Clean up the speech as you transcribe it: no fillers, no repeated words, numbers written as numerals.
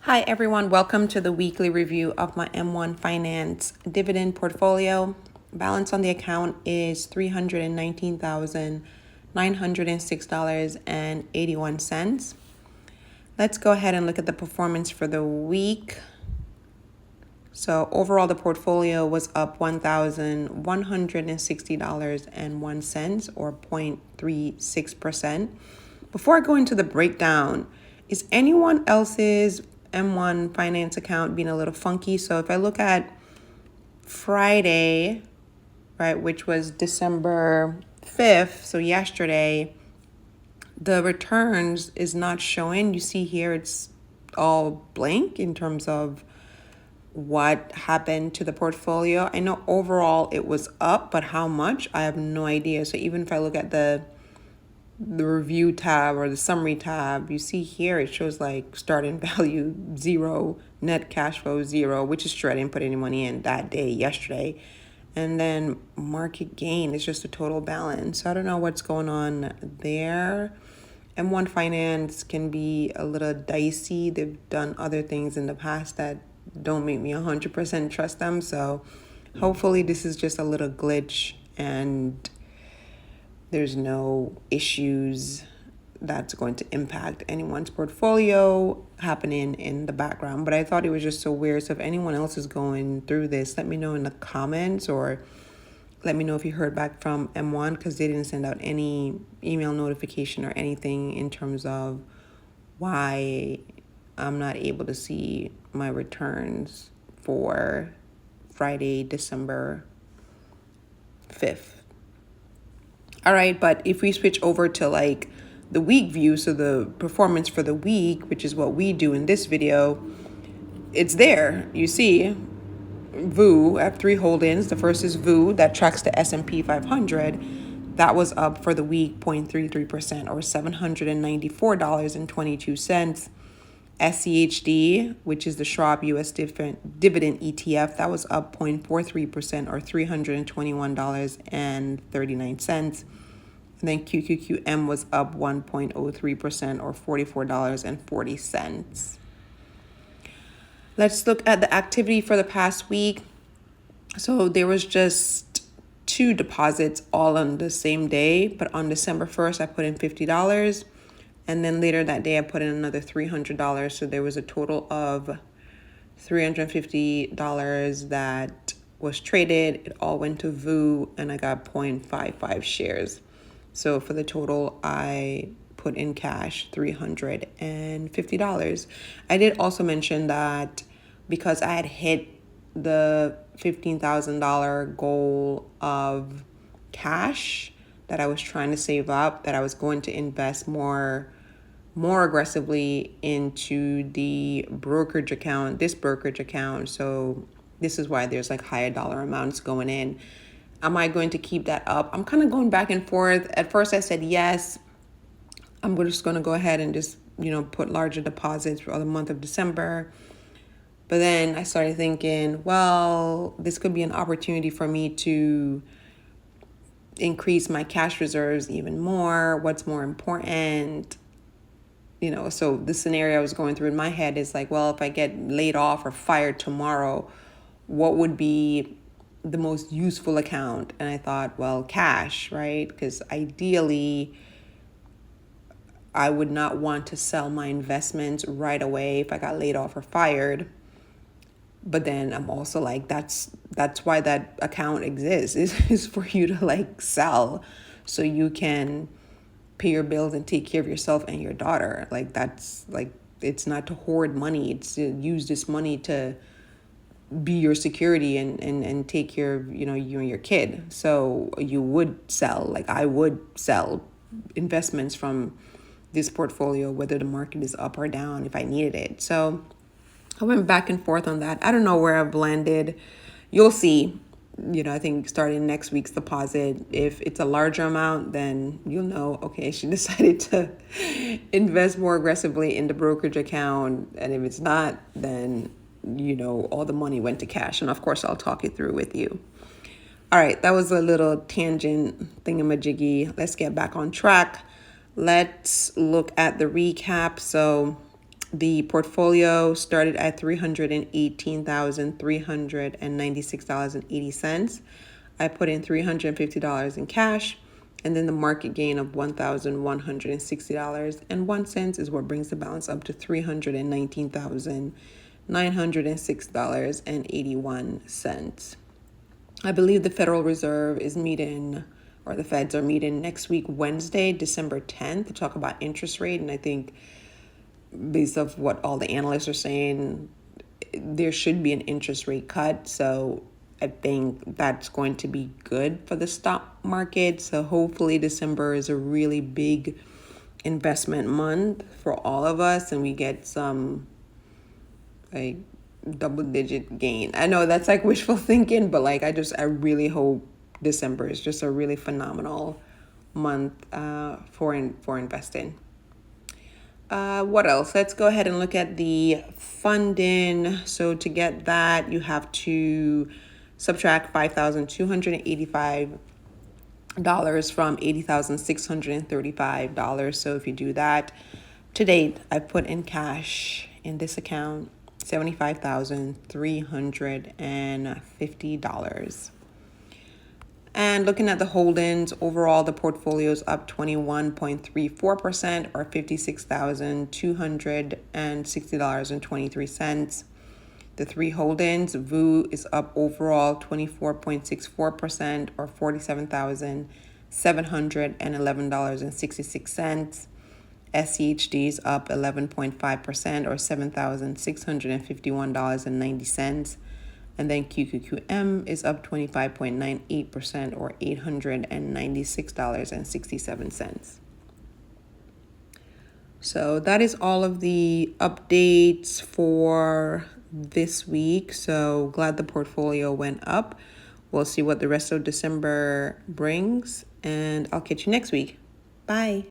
Hi everyone, welcome to the weekly review of my M1 Finance dividend portfolio. Balance on the account is $319,906.81. Let's go ahead and look at the performance for the week. So overall the portfolio was up $1,160.01 or 0.36%. Before I go into the breakdown, is anyone else's M1 Finance account being a little funky? So if I look at Friday, right, which was December 5th, so yesterday, the returns is not showing. You see here it's all blank in terms of what happened to the portfolio. I know overall it was up, but how much? I have no idea. So even if I look at the review tab or the summary tab, you see here it shows like starting value 0, net cash flow 0, which is true. I didn't put any money in that day yesterday. And then market gain is just a total balance. So I don't know what's going on there. M1 Finance can be a little dicey. They've done other things in the past that don't make me 100% trust them. So hopefully this is just a little glitch and there's no issues that's going to impact anyone's portfolio happening in the background. But I thought it was just so weird. So if anyone else is going through this, let me know in the comments, or let me know if you heard back from M1, because they didn't send out any email notification or anything in terms of why I'm not able to see my returns for Friday, December 5th. All right, but if we switch over to like the week view, so the performance for the week, which is what we do in this video, it's there. You see VU, I have 3 holdings. The first is VU that tracks the S&P 500. That was up for the week 0.33% or $794.22. SCHD, which is the Schwab US Dividend ETF, that was up 0.43% or $321.39. And then QQQM was up 1.03% or $44.40. Let's look at the activity for the past week. So there was just 2 deposits all on the same day, but on December 1st, I put in $50. And then later that day, I put in another $300. So there was a total of $350 that was traded. It all went to VU, and I got 0.55 shares. So for the total, I put in cash $350. I did also mention that because I had hit the $15,000 goal of cash that I was trying to save up, that I was going to invest more aggressively into the brokerage account, this brokerage account. So this is why there's like higher dollar amounts going in. Am I going to keep that up? I'm kind of going back and forth. At first I said yes. I'm just going to go ahead and just, put larger deposits for the month of December. But then I started thinking, well, this could be an opportunity for me to increase my cash reserves even more. What's more important? So the scenario I was going through in my head is like, well, if I get laid off or fired tomorrow, what would be the most useful account? And I thought, well, cash, right? Because ideally, I would not want to sell my investments right away if I got laid off or fired. But then I'm also like, that's why that account exists, is for you to like sell so you can pay your bills and take care of yourself and your daughter. Like that's like, it's not to hoard money. It's to use this money to be your security and take care of, you and your kid. So you would sell, like I would sell investments from this portfolio, whether the market is up or down, if I needed it. So I went back and forth on that. I don't know where I've landed. You'll see. I think starting next week's deposit, if it's a larger amount, then you'll know, okay, she decided to invest more aggressively in the brokerage account. And if it's not, then, all the money went to cash. And of course, I'll talk it through with you. All right, that was a little tangent thingamajiggy. Let's get back on track. Let's look at the recap. So The portfolio started at $318,396.80. I put in $350 in cash, and then the market gain of $1,160.01 is what brings the balance up to $319,906.81. I believe the Federal Reserve is meeting, or the Feds are meeting next week, Wednesday, December 10th, to talk about interest rate. And I think, based off what all the analysts are saying, there should be an interest rate cut. So I think that's going to be good for the stock market. So hopefully December is a really big investment month for all of us, and we get some like double-digit gain. I know that's like wishful thinking, but like I really hope December is just a really phenomenal month for investing. What else? Let's go ahead and look at the funding. So to get that, you have to subtract $5,285 from $80,635. So if you do that, to date, I put in cash in this account $75,350. And looking at the holdings, overall, the portfolio is up 21.34%, or $56,260.23. The three holdings, VU is up overall 24.64%, or $47,711.66. SCHD is up 11.5%, or $7,651.90. And then QQQM is up 25.98%, or $896.67. So that is all of the updates for this week. So glad the portfolio went up. We'll see what the rest of December brings, and I'll catch you next week. Bye.